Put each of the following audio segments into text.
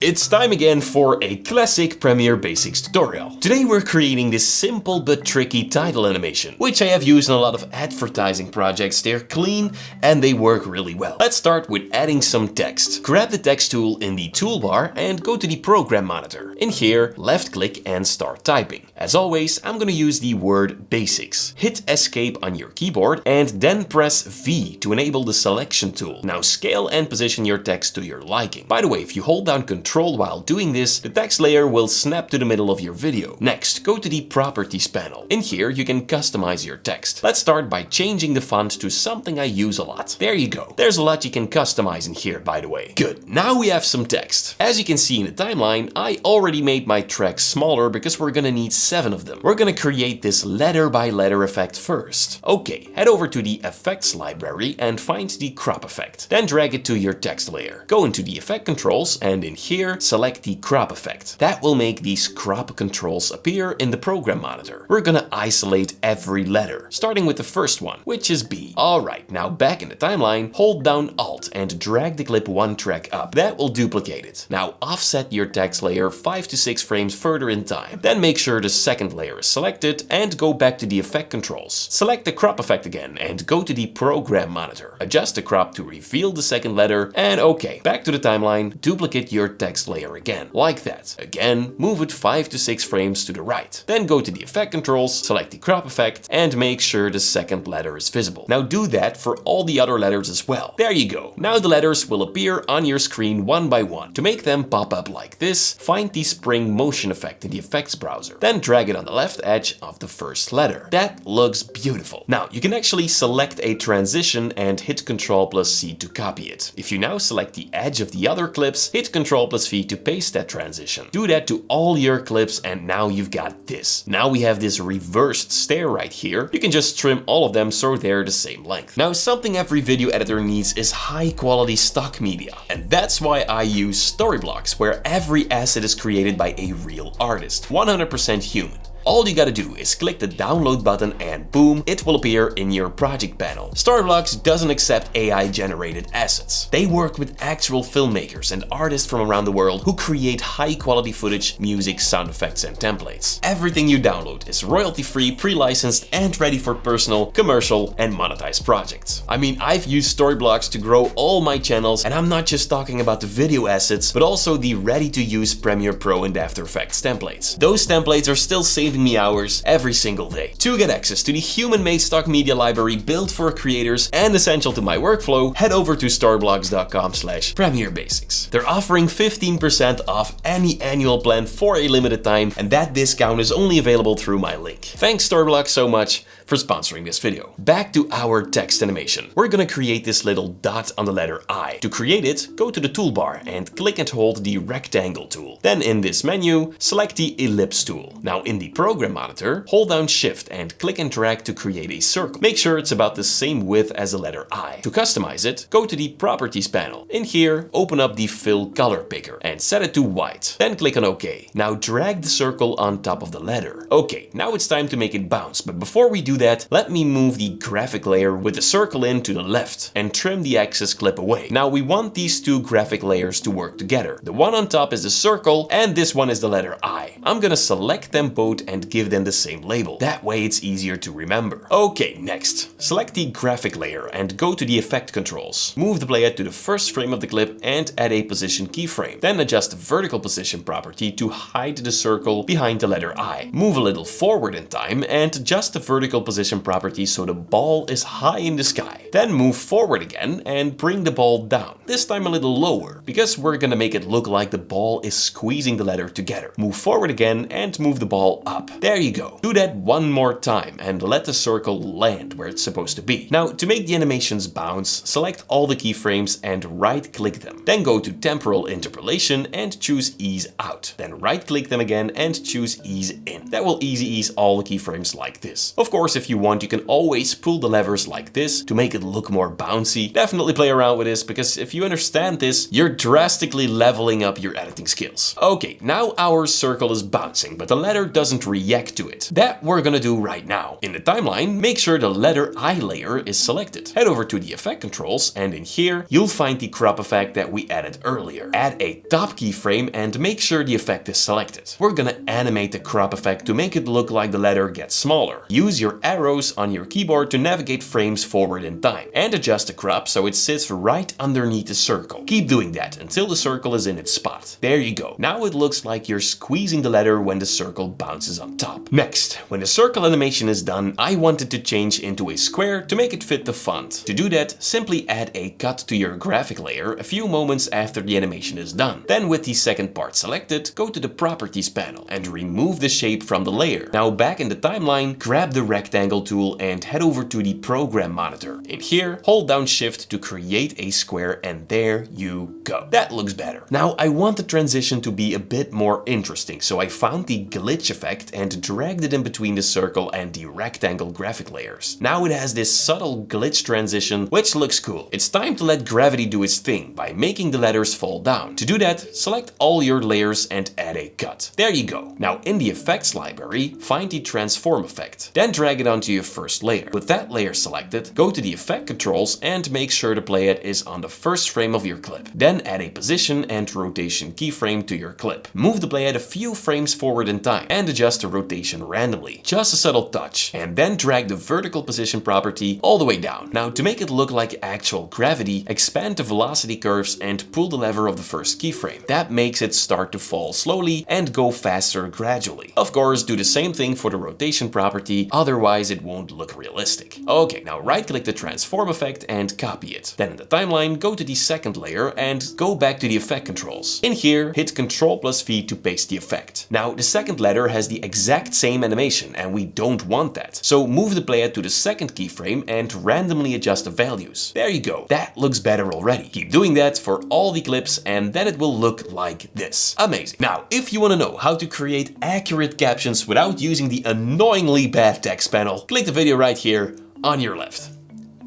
It's time again for a classic Premiere Basics tutorial. Today we're creating this simple but tricky title animation, which I have used in a lot of advertising projects. They're clean and they work really well. Let's start with adding some text. Grab the text tool in the toolbar and go to the program monitor. In here, left click and start typing. As always, I'm gonna use the word basics. Hit escape on your keyboard and then press V to enable the selection tool. Now scale and position your text to your liking. By the way, if you hold down Control while doing this, the text layer will snap to the middle of your video. Next, go to the Properties panel. In here, you can customize your text. Let's start by changing the font to something I use a lot. There you go. There's a lot you can customize in here, by the way. Good. Now we have some text. As you can see in the timeline, I already made my tracks smaller because we're gonna need 7 of them. We're gonna create this letter by letter effect first. Okay, head over to the Effects library and find the crop effect. Then drag it to your text layer. Go into the effect controls and in here, select the crop effect. That will make these crop controls appear in the program monitor. We're gonna isolate every letter, starting with the first one, which is B. Alright, now back in the timeline, hold down Alt and drag the clip 1 track up. That will duplicate it. Now offset your text layer 5 to 6 frames further in time. Then make sure the second layer is selected and go back to the effect controls. Select the crop effect again and go to the program monitor. Adjust the crop to reveal the second letter and okay, back to the timeline, duplicate your text layer again, like that. Again, move it 5 to 6 frames to the right. Then go to the effect controls, select the crop effect, and make sure the second letter is visible. Now do that for all the other letters as well. There you go. Now the letters will appear on your screen one by one. To make them pop up like this, find the spring motion effect in the effects browser. Then drag it on the left edge of the first letter. That looks beautiful. Now you can actually select a transition and hit Ctrl+C to copy it. If you now select the edge of the other clips, hit Ctrl+V to paste that transition. Do that to all your clips and now you've got this. Now we have this reversed stair right here. You can just trim all of them so they're the same length. Now something every video editor needs is high quality stock media. And that's why I use Storyblocks, where every asset is created by a real artist, 100% human. All you gotta do is click the download button and boom, it will appear in your project panel. Storyblocks doesn't accept AI generated assets. They work with actual filmmakers and artists from around the world who create high quality footage, music, sound effects and templates. Everything you download is royalty free, pre-licensed and ready for personal, commercial and monetized projects. I mean, I've used Storyblocks to grow all my channels and I'm not just talking about the video assets, but also the ready to use Premiere Pro and After Effects templates. Those templates are still saving me hours every single day. To get access to the human-made stock media library built for creators and essential to my workflow, head over to storyblocks.com/Premiere Basics. They're offering 15% off any annual plan for a limited time, and that discount is only available through my link. Thanks Storyblocks so much for sponsoring this video. Back to our text animation. We're gonna create this little dot on the letter I. To create it, go to the toolbar and click and hold the rectangle tool. Then in this menu, select the ellipse tool. Now in the program monitor, hold down Shift and click and drag to create a circle. Make sure it's about the same width as the letter I. To customize it, go to the Properties panel. In here, open up the Fill Color Picker and set it to white. Then click on OK. Now drag the circle on top of the letter. Okay, now it's time to make it bounce, but before we do that, let me move the graphic layer with the circle in to the left and trim the excess clip away. Now we want these two graphic layers to work together. The one on top is the circle and this one is the letter I. I'm gonna select them both and give them the same label. That way it's easier to remember. Okay, next. Select the graphic layer and go to the effect controls. Move the playhead to the first frame of the clip and add a position keyframe. Then adjust the vertical position property to hide the circle behind the letter I. Move a little forward in time and adjust the vertical position property so the ball is high in the sky. Then move forward again and bring the ball down. This time a little lower, because we're gonna make it look like the ball is squeezing the letter together. Move forward again and move the ball up. There you go. Do that one more time and let the circle land where it's supposed to be. Now to make the animations bounce, select all the keyframes and right click them. Then go to Temporal Interpolation and choose Ease Out. Then right click them again and choose Ease In. That will easy ease all the keyframes like this. Of course, if you want, you can always pull the levers like this to make it look more bouncy. Definitely play around with this, because if you understand this, you're drastically leveling up your editing skills. Okay, now our circle is bouncing, but the letter doesn't react to it. That we're gonna do right now. In the timeline, make sure the letter I layer is selected. Head over to the effect controls, and in here, you'll find the crop effect that we added earlier. Add a top keyframe and make sure the effect is selected. We're gonna animate the crop effect to make it look like the letter gets smaller. Use your arrows on your keyboard to navigate frames forward in time, and adjust the crop so it sits right underneath the circle. Keep doing that until the circle is in its spot. There you go. Now it looks like you're squeezing the letter when the circle bounces on top. Next, when the circle animation is done, I wanted to change into a square to make it fit the font. To do that, simply add a cut to your graphic layer a few moments after the animation is done. Then with the second part selected, go to the properties panel and remove the shape from the layer. Now back in the timeline, grab the rectangle tool and head over to the program monitor. In here, hold down shift to create a square, and there you go. That looks better. Now I want the transition to be a bit more interesting, so I found the glitch effect and dragged it in between the circle and the rectangle graphic layers. Now it has this subtle glitch transition, which looks cool. It's time to let gravity do its thing by making the letters fall down. To do that, select all your layers and add a cut. There you go. Now in the effects library, find the transform effect. Then drag it onto your first layer. With that layer selected, go to the effect controls and make sure the playhead is on the first frame of your clip. Then add a position and rotation keyframe to your clip. Move the playhead a few frames forward in time and adjust the rotation randomly. Just a subtle touch. And then drag the vertical position property all the way down. Now to make it look like actual gravity, expand the velocity curves and pull the lever of the first keyframe. That makes it start to fall slowly and go faster gradually. Of course, do the same thing for the rotation property, otherwise it won't look realistic. Okay, now right click the transform effect and copy it. Then in the timeline, go to the second layer and go back to the effect controls. In here, hit Ctrl+V to paste the effect. Now the second letter has the exact same animation and we don't want that. So move the playhead to the second keyframe and randomly adjust the values. There you go. That looks better already. Keep doing that for all the clips and then it will look like this. Amazing. Now, if you want to know how to create accurate captions without using the annoyingly bad text panel, click the video right here on your left.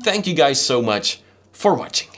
Thank you guys so much for watching.